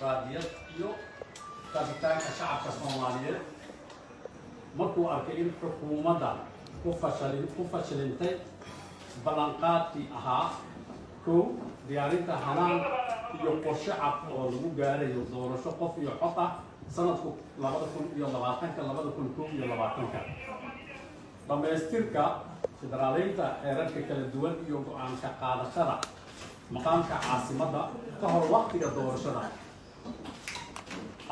dimuqraadiyad iyo taabitaanka shacabka Soomaaliyeed markuu arkay in xukuumadda ku fashilintay ballanqaadkii ahaa kow diyaarinta hanaan iyo qorshe cad oo lagu gaarayo doorasho qof iyo cod ah sanadku 2020 dhamaystirka federaaleynta heerarka kala duwan iyo go'aanka qaadashada maqaamka caasimadda ka hor waqtiga doorashada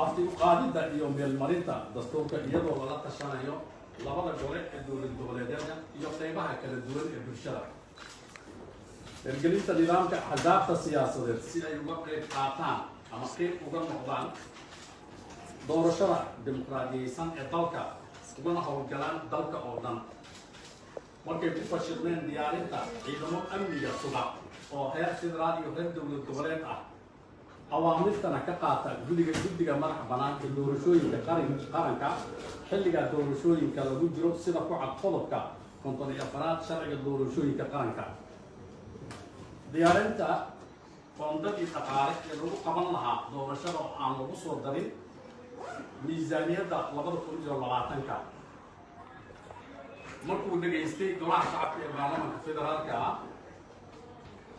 afti u qaadida iyo meelmarinta dastuurka iyadoo lala tashanayo labada gole ee dowlad goboleedyada iyo qaybaha kala duwan ee bulshada hirgelinta nidaamka axsaabta siyaasadeed si ay uga qayb qaataan ama qayb uga noqdaan doorashada dimuqraadiyeysan ee dalka ugana howlgalaan dalka oo dhan markay ku fashilmeen diyaarinta ciidamo amniga suga oo heer federaal iyo heer dowlad goboleed ah awaamirtana ka qaata guddiga madax bannaan ee doorashooyinka qaranka xilliga doorashooyinka lagu jiro sida ku cad qodobka 54 sharciga doorashooyinka qaranka diyaarinta qoondadii dhaqaale ee lagu qaban lahaa doorashada oo aan lagu soo darin miisaaniyadda 2020 markuu dhageystay golaha shacabka ee baarlamaanka federaalka ah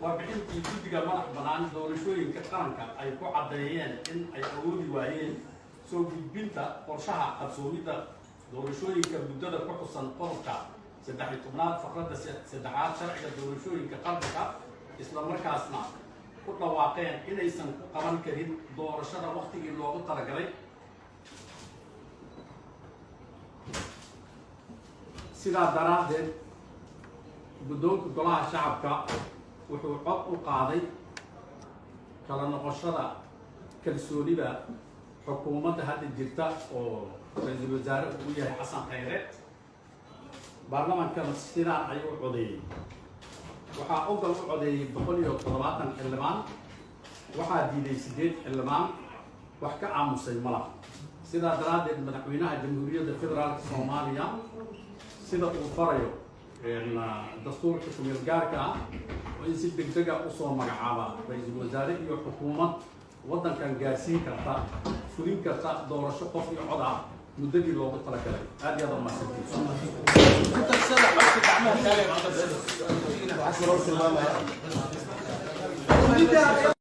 warbixintii guddiga madax bannaan doorashooyinka qaranka ay ku caddeeyeen in ay awoodi waayeen soo gudbinta qorshaha qabsoomidda doorashooyinka muddada ku xusan qodobka 13 faqradda 3 sharciga doorashooyinka qaranka isla markaasna ku dhawaaqeen inaysan ku qaban karin doorashada waqtigii loogu talagalay sidaa daraaddeed guddoonka golaha shacabka wuxuu cod u qaaday kala noqoshada kalsoonida xukuumadda hadda jirta oo ra'iisul wasaare uu yahay xasan khayre baarlamaankana sidaan ayuu codeeyey waxaa ogal u codeeyey 170 xildhibaan waxaa diiday 8 xildhibaan wax ka aamusay malaha sidaa daraaddeed madaxweynaha jamhuuriyadda federaalka Soomaaliya sida uu farayo dastuurka kumeel gaarka ah in si degdeg ah u soo magacaaba ra'iisul wasaare iyo xukuumad waddankan gaarsiin karta fulin karta doorasho qof iyo cod ah muddadii loogu talagalay aad iyo aad u mahadsantihiin